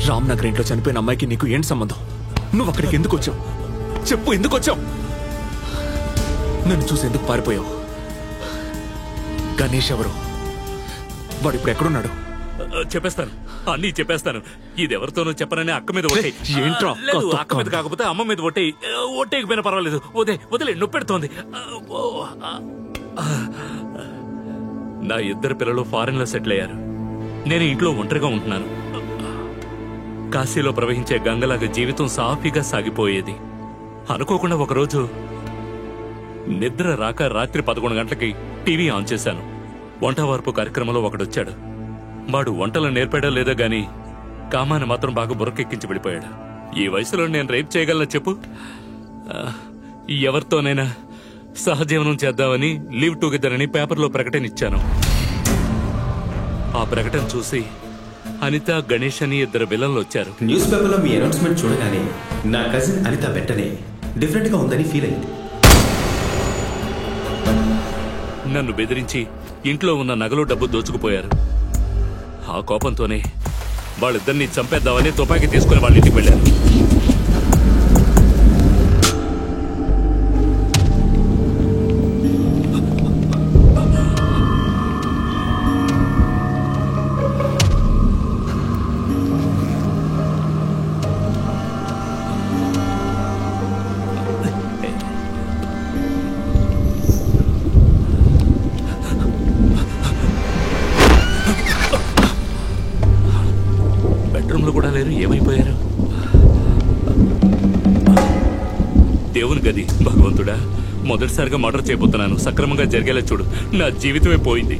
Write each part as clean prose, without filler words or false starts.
రామ్నగర్ ఇంట్లో చనిపోయిన అమ్మాయికి నీకు ఏంటి సంబంధం? నువ్వు అక్కడికి ఎందుకు వచ్చావు? చెప్పు, ఎందుకు వచ్చావు? నన్ను చూసి ఎందుకు పారిపోయావు? గణేష్ ఎవరు? వాడు ఇప్పుడు ఎక్కడున్నాడు? చెప్పేస్తాను, అన్నీ చెప్పేస్తాను. ఇదెవరితోనూ చెప్పనని అక్క మీద ఒట్టే. ఏంట్రా? లేదు, అక్క మీద కాకపోతే అమ్మ మీద ఒట్టే. ఒట్టేకపోయినా పర్వాలేదు. వదిలే, నొప్పెడుతోంది. నా ఇద్దరు పిల్లలు ఫారెన్ లో సెటిల్ అయ్యారు. నేను ఇంట్లో ఒంటరిగా ఉంటున్నాను. కాశీలో ప్రవహించే గంగలాగా జీవితం సాఫీగా సాగిపోయేది. అనుకోకుండా ఒకరోజు నిద్ర రాక రాత్రి 11 గంటలకి టీవీ ఆన్ చేశాను. వంట వార్పు కార్యక్రమంలో ఒకడొచ్చాడు. వాడు వంటలు నేర్పాడో లేదో గాని కామాన్ని మాత్రం బాగా బుర్రకెక్కించి వెళ్ళిపోయాడు. ఈ వయసులో నేను రేప్ చేయగలనా చెప్పు? ఎవరితోనైనా సహజీవనం చేద్దామని లివ్ టుగెదర్ అని పేపర్లో ప్రకటన ఇచ్చాను. ఆ ప్రకటన చూసి అనిత, గణేష్ అని ఇద్దరు విలన్లు వచ్చారు. న్యూస్ పేపర్లో మీ అనౌన్స్మెంట్ చూడగానే నా కజిన్ అనిత వెంటనే డిఫరెంట్ గా ఉందని ఫీల్ అయింది. నన్ను బెదిరించి ఇంట్లో ఉన్న నగలు, డబ్బు దోచుకుపోయారు. ఆ కోపంతోనే వాళ్ళిద్దరిని చంపేద్దామని తుపాకీ తీసుకుని వాళ్ళ ఇంటికి వెళ్ళారు. కూడా లేరు, ఏమైపోయారు? దేవుని గది. భగవంతుడా, మొదటిసారిగా మర్డర్ చేయబోతున్నాను. సక్రమంగా జరిగేలా చూడు. నా జీవితమే పోయింది.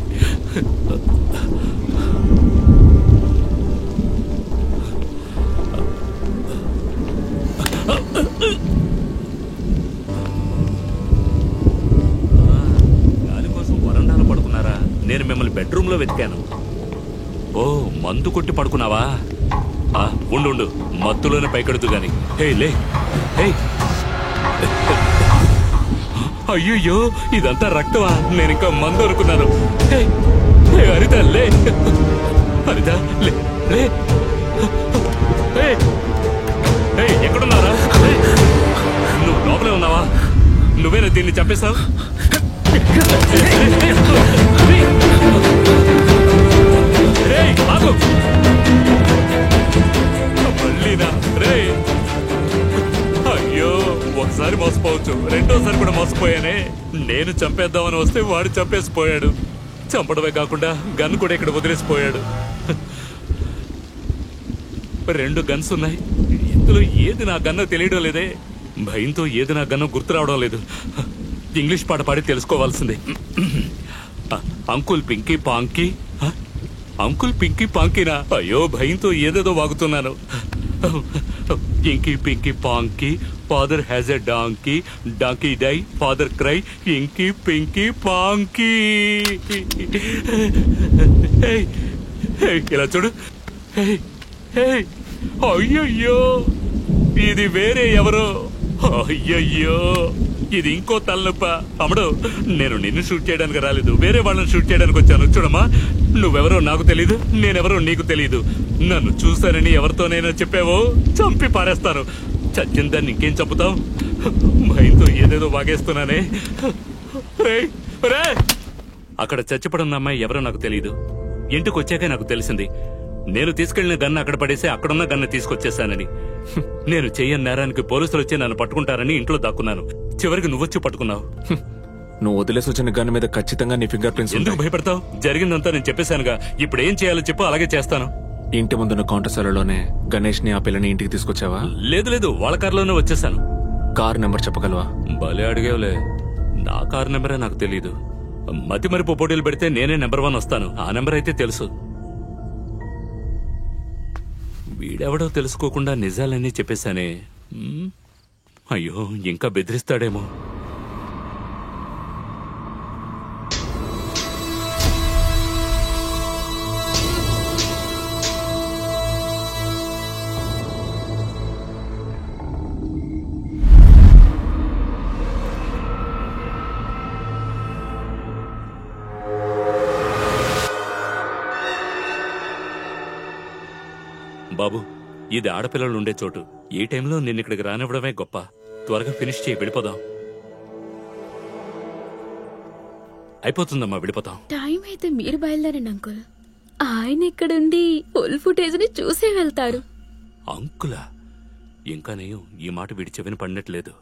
దానికోసం వరండాలో పడుకున్నారా? నేను మిమ్మల్ని బెడ్రూమ్ లో వెతికాను. ఓ, మందు కొట్టి పడుకున్నావా? ఉండు, మత్తులోనే పైకెడుతూ గాని. హే లే, హే. అయ్యో, ఇదంతా రక్తమా? నేను ఇంకా మందు అనుకున్నాను. హరిత లే, హరిత లే లే. ఎక్కడున్నారా? నువ్వు లోపలే ఉన్నావా? నువ్వేనా దీన్ని చంపేశావు? అయ్యో, ఒకసారి మోసపోవచ్చు, రెండోసారి కూడా మోసపోయానే. నేను చంపేద్దామని వస్తే వాడు చంపేసిపోయాడు. చంపడమే కాకుండా గన్ కూడా ఇక్కడ వదిలేసిపోయాడు. 2 గన్స్ ఉన్నాయి. ఇందులో ఏది నా గన్నో తెలియడం లేదే. భయంతో ఏది నా గన్నో గుర్తు రావడం లేదు. ఇంగ్లీష్ పాట పాడి తెలుసుకోవాల్సిందే. Uncle pinky ponky. Uncle pinky పాంకీనా? అయ్యో, భయంతో ఏదేదో వాగుతున్నాను. Inky pinky ponky, father has a donkey, donkey die, father cry, inky pinky ponky. ఇలా చూడు. అయ్యయ్యో, ఇది వేరే ఎవరో. అయ్యయ్యో, ఇది ఇంకో తలనొప్ప. అమ్మడు, నేను నిన్ను షూట్ చేయడానికి రాలేదు, వేరే వాళ్ళని షూట్ చేయడానికి వచ్చాను. చూడమ్మా, నువ్వెవరో నాకు తెలీదు, నేనెవరో నీకు తెలీదు. నన్ను చూశానని ఎవరితోనైనా చెప్పావో చంపి పారేస్తాను. చచ్చిన దాన్ని ఇంకేం చంపుతావు? భయంతో ఏదేదో వాగేస్తున్నానే. అక్కడ చచ్చిపడున్న అమ్మాయి ఎవరో నాకు తెలీదు. ఇంటికి వచ్చాకే నాకు తెలిసింది. నేను తీసుకెళ్లిన గన్ను అక్కడ పడేసి అక్కడున్న గన్ను తీసుకొచ్చేసానని. నేను చెయ్యని నేరానికి పోలీసులు వచ్చి నన్ను పట్టుకుంటారని ఇంట్లో దాక్కున్నాను. చివరికి నువ్వొచ్చి పట్టుకున్నావు. నువ్వు వదిలేసి వచ్చిన గన్ను మీద ఖచ్చితంగా నీ ఫింగర్ ప్రింట్స్. ఎందుకు భయపడతావు? జరిగిందంతా నేను చెప్పేశానుగా. ఇప్పుడు ఏం చేయాలో చెప్పు, అలాగే చేస్తాను. ఇంటి ముందున్న కౌంటర్సాలలోనే గణేష్ ని, ఆ పిల్లని ఇంటికి తీసుకొచ్చావా? లేదు, వాళ్ళ కారులోనే వచ్చేసాను. కార్ నెంబర్ చెప్పగలవా? భలే అడిగేవలే. నా కారు నెంబరే నాకు తెలీదు. మతి మరిపు పోటీలు పెడితే నేనే నెంబర్ 1 వస్తాను. ఆ నెంబర్ అయితే తెలుసు. వీడెవడో తెలుసుకోకుండా నిజాలన్నీ చెప్పేశానే. అయ్యో, ఇంకా బెదిరిస్తాడేమో. బాబు, ఇది ఆడపిల్లలు ఉండే చోటు. ఈ టైంలో నిన్ను ఇక్కడికి రానివ్వడమే గొప్ప. త్వరగా ఫినిష్ చేయి, వెళ్ళిపోదాం. అయిపోతుందమ్మా, వెళ్ళిపోతాం. టైం అయితే మీరు బయలుదేరండి అంకుల్. ఆయన ఇక్కడుండి ఫుల్ ఫుటేజ్ ని చూసే వెళ్తారు. అంకులా? ఇంకా నేను ఈ మాట వీడి చెవిన పడినట్లేదు.